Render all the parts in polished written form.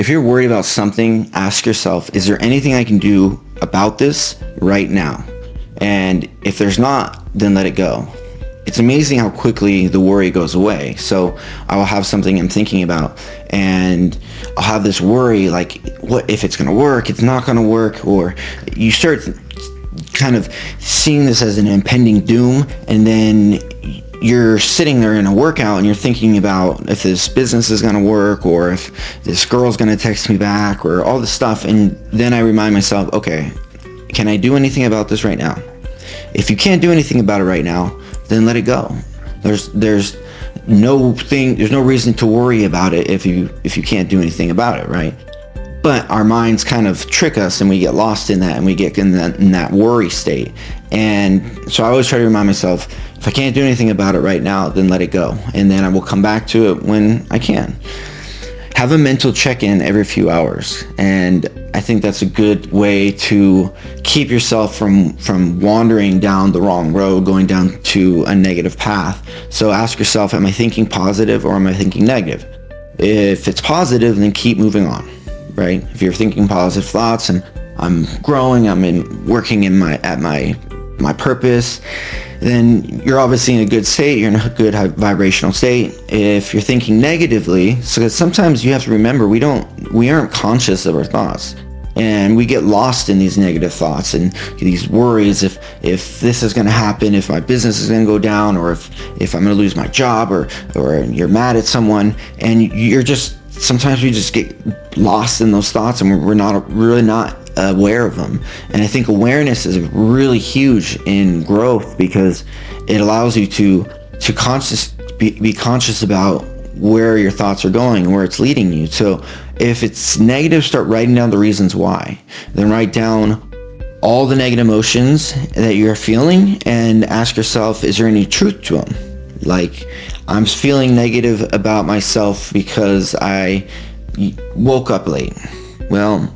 if you're worried about something, ask yourself, is there anything I can do about this right now? And if there's not, then let it go. It's amazing how quickly the worry goes away. So I will have something I'm thinking about and I'll have this worry like, what if it's going to work? It's not going to work. Or you start kind of seeing this as an impending doom, and then you're sitting there in a workout and you're thinking about if this business is going to work, or if this girl's going to text me back, or all this stuff. And then I remind myself, okay, can I do anything about this right now? If you can't do anything about it right now, then let it go. There's no reason to worry about it if you can't do anything about it, right? But our minds kind of trick us and we get lost in that, and we get in that worry state. And so I always try to remind myself, if I can't do anything about it right now, then let it go. And then I will come back to it when I can. Have a mental check-in every few hours. And I think that's a good way to keep yourself from wandering down the wrong road, going down to a negative path. So ask yourself, am I thinking positive or am I thinking negative? If it's positive, then keep moving on, right? If you're thinking positive thoughts and I'm growing, working at my purpose, then you're obviously in a good state, you're in a good vibrational state. If you're thinking negatively, so sometimes you have to remember we aren't conscious of our thoughts, and we get lost in these negative thoughts and these worries, if this is going to happen, if my business is going to go down, or if I'm going to lose my job, or you're mad at someone, and sometimes we just get lost in those thoughts, and we're really not aware of them. And I think awareness is really huge in growth, because it allows you to be conscious about where your thoughts are going and where it's leading you. So if it's negative, start writing down the reasons why. Then write down all the negative emotions that you're feeling and ask yourself, is there any truth to them? Like, I'm feeling negative about myself because I woke up late. Well,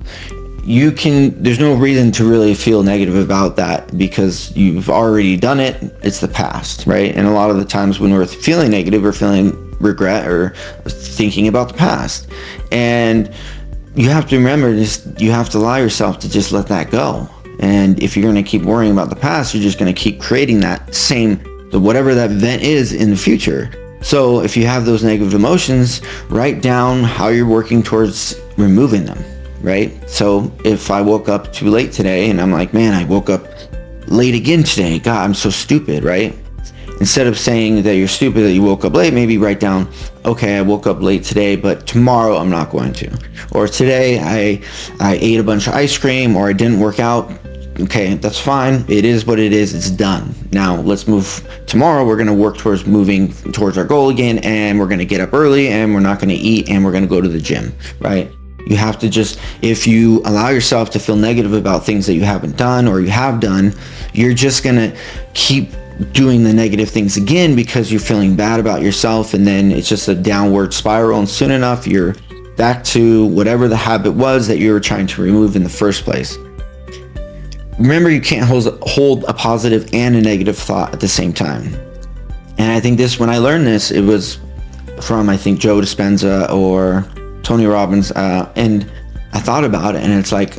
there's no reason to really feel negative about that, because you've already done it. It's the past, right? And a lot of the times when we're feeling negative, we're feeling regret or thinking about the past. And you have to remember this, you have to allow yourself to just let that go. And if you're going to keep worrying about the past, you're just going to keep creating whatever that event is in the future. So if you have those negative emotions, write down how you're working towards removing them. Right? So if I woke up too late today and I'm like, man, I woke up late again today. God, I'm so stupid, right? Instead of saying that you're stupid that you woke up late, maybe write down, okay, I woke up late today, but tomorrow I'm not going to. Or today I ate a bunch of ice cream, or I didn't work out. Okay, that's fine. It is what it is. It's done. Now let's move. Tomorrow we're going to work towards moving towards our goal again, and we're going to get up early, and we're not going to eat, and we're going to go to the gym, right? You have to if you allow yourself to feel negative about things that you haven't done or you have done, you're just going to keep doing the negative things again, because you're feeling bad about yourself, and then it's just a downward spiral, and soon enough you're back to whatever the habit was that you were trying to remove in the first place. Remember, you can't hold a positive and a negative thought at the same time. And I think when I learned this, it was from, I think, Joe Dispenza or Tony Robbins, and I thought about it, and it's like,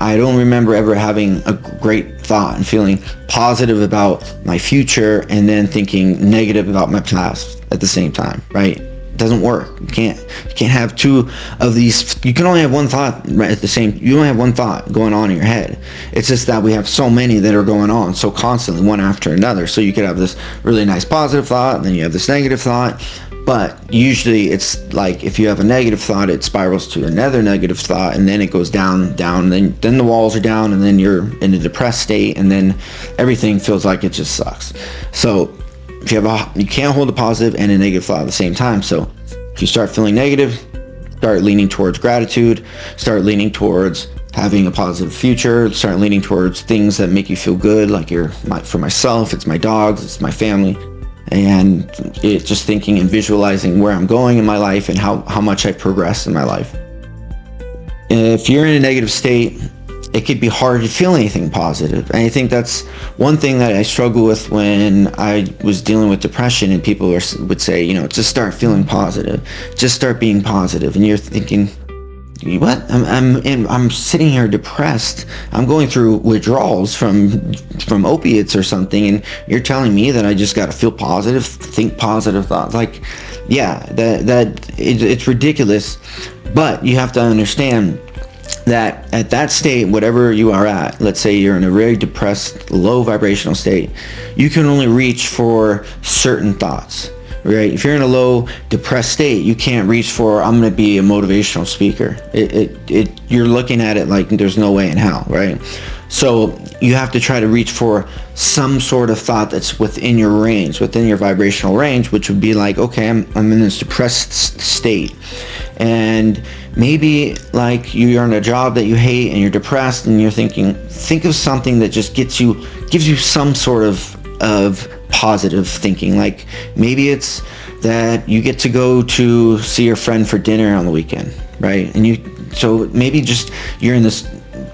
I don't remember ever having a great thought and feeling positive about my future and then thinking negative about my past at the same time, right? It doesn't work. You can't have two of these. You can only have one thought right at the same. You only have one thought going on in your head. It's just that we have so many that are going on so constantly, one after another. So you could have this really nice positive thought, and then you have this negative thought. But usually it's like, if you have a negative thought, it spirals to another negative thought, and then it goes down, then the walls are down, and then you're in a depressed state, and then everything feels like it just sucks. So if you can't hold a positive and a negative thought at the same time. So if you start feeling negative, start leaning towards gratitude, start leaning towards having a positive future, start leaning towards things that make you feel good, like for myself, it's my dogs, it's my family. And it's just thinking and visualizing where I'm going in my life and how much I've progressed in my life. If you're in a negative state, it could be hard to feel anything positive. And I think that's one thing that I struggle with when I was dealing with depression, and people would say, just start feeling positive, just start being positive. And you're thinking, what? I'm sitting here depressed. I'm going through withdrawals from opiates or something, and you're telling me that I just got to feel positive, think positive thoughts. Like, yeah, it's ridiculous. But you have to understand that at that state, whatever you are at, let's say you're in a very depressed, low vibrational state, you can only reach for certain thoughts, right? If you're in a low depressed state, you can't reach for, I'm going to be a motivational speaker. You're looking at it like there's no way in hell, right? So you have to try to reach for some sort of thought that's within your range, within your vibrational range, which would be like, okay, I'm in this depressed state. And maybe like you're in a job that you hate and you're depressed and you're thinking, think of something that just gives you some sort of positive thinking. Like maybe it's that you get to go to see your friend for dinner on the weekend, right? So maybe just you're in this,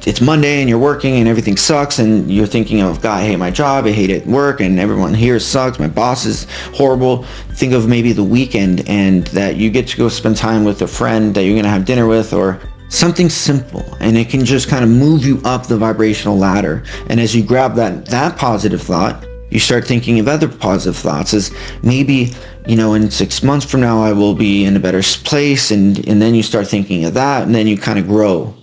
it's Monday and you're working and everything sucks and you're thinking of, God, I hate my job, I hate it at work, and everyone here sucks, my boss is horrible. Think of maybe the weekend and that you get to go spend time with a friend that you're going to have dinner with, or something simple, and it can just kind of move you up the vibrational ladder. And as you grab that positive thought, you start thinking of other positive thoughts, as maybe, in 6 months from now I will be in a better place, and then you start thinking of that, and then you kind of grow